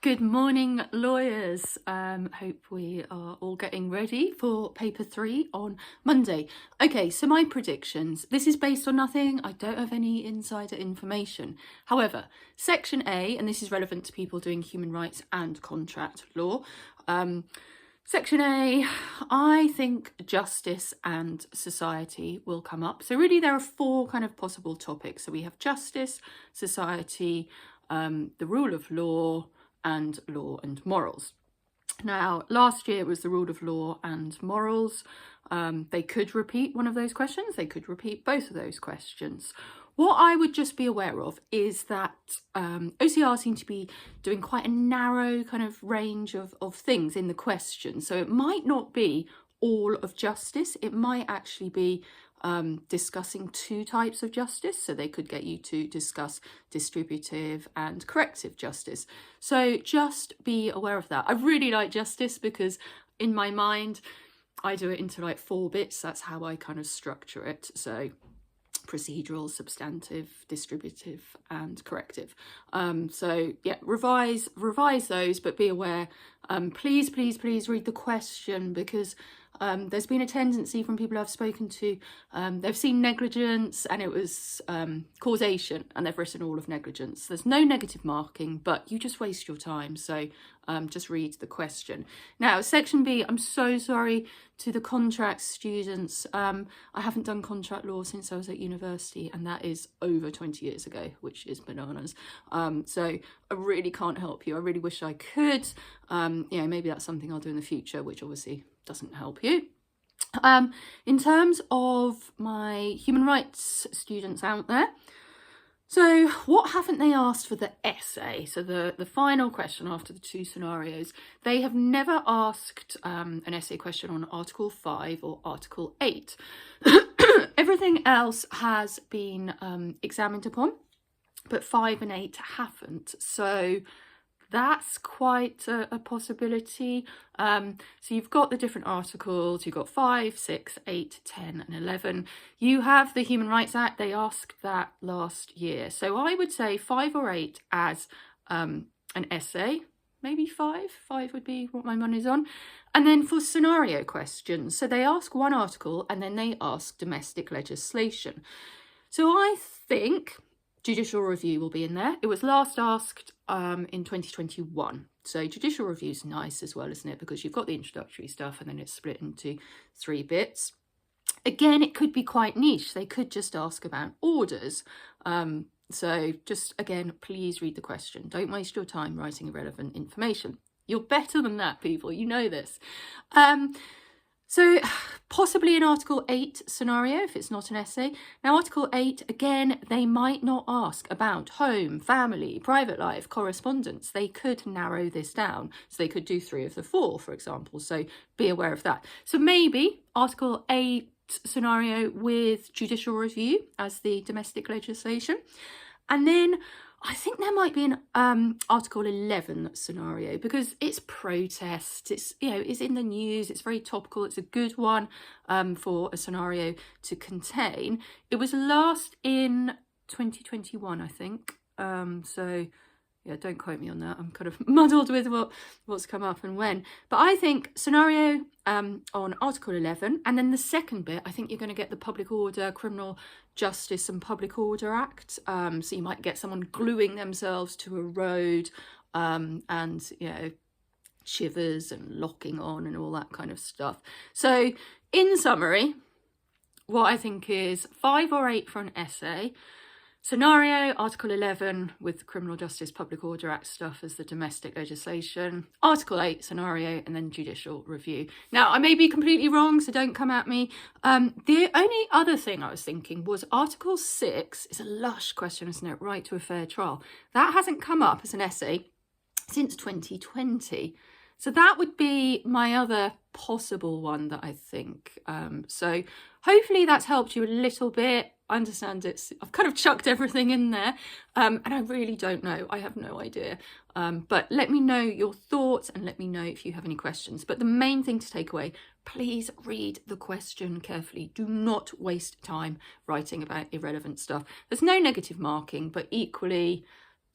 Good morning, lawyers. Hope we are all getting ready for paper 3 on Monday. Okay, so my predictions. This is based on nothing. I don't have any insider information. However, Section A, and this is relevant to people doing human rights and contract law. Section A, I think justice and society will come up. So really there are 4 kind of possible topics. So we have justice, society, the rule of law, and law and morals. Now, last year it was the rule of law and morals. They could repeat one of those questions. They could repeat both of those questions. What I would just be aware of is that OCR seem to be doing quite a narrow kind of range of things in the question. So it might not be all of justice. It might actually be discussing 2 types of justice. So they could get you to discuss distributive and corrective justice. So just be aware of that. I really like justice because in my mind, I do it into like 4 bits. That's how I kind of structure it. So procedural, substantive, distributive, and corrective. So yeah, revise those, but be aware. Please read the question, because there's been a tendency from people I've spoken to, they've seen negligence and it was causation, and they've written all of negligence. There's no negative marking, but you just waste your time. So just read the question. Now, Section B, I'm so sorry to the contract students. I haven't done contract law since I was at university, and that is over 20 years ago, which is bananas. So I really can't help you. I really wish I could. Maybe that's something I'll do in the future, which obviously doesn't help you. In terms of my human rights students out there, so what haven't they asked for the essay? So the final question after the 2 scenarios, they have never asked an essay question on Article 5 or Article 8. Everything else has been examined upon, but 5 and 8 haven't. So that's quite a possibility. So you've got the different articles. You've got 5, 6, 8, 10 and 11. You have the Human Rights Act. They asked that last year. So I would say 5 or 8 as an essay. Maybe 5. 5 would be what my money's on. And then for scenario questions, so they ask 1 article and then they ask domestic legislation. So I think judicial review will be in there. It was last asked in 2021. So judicial review is nice as well, isn't it? Because you've got the introductory stuff and then it's split into 3 bits. Again, it could be quite niche. They could just ask about orders. So just, again, please read the question. Don't waste your time writing irrelevant information. You're better than that, people. You know this. So possibly an Article 8 scenario if it's not an essay. Now, Article 8, again, they might not ask about home, family, private life, correspondence. They could narrow this down. So they could do 3 of the 4, for example. So be aware of that. So maybe Article 8 scenario with judicial review as the domestic legislation. And then I think there might be an Article 11 scenario, because it's protest, it's in the news, it's very topical, it's a good one for a scenario to contain. It was last in 2021, I think. So yeah, don't quote me on that. I'm kind of muddled with what's come up and when. But I think scenario on Article 11, and then the second bit, I think you're going to get the Public Order, Criminal Justice and Public Order Act. So you might get someone gluing themselves to a road and, shivers and locking on and all that kind of stuff. So in summary, what I think is 5 or 8 for an essay. Scenario, Article 11 with the Criminal Justice Public Order Act stuff as the domestic legislation. Article 8 scenario, and then judicial review. Now, I may be completely wrong, so don't come at me. The only other thing I was thinking was Article 6 is a lush question, isn't it? Right to a fair trial. That hasn't come up as an essay since 2020. So that would be my other possible one that I think. So hopefully that's helped you a little bit. I understand I've kind of chucked everything in there, and I really don't know. I have no idea. But let me know your thoughts and let me know if you have any questions. But the main thing to take away, please read the question carefully. Do not waste time writing about irrelevant stuff. There's no negative marking, but equally,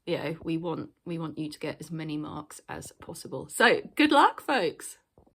you know, we want you to get as many marks as possible. So good luck, folks.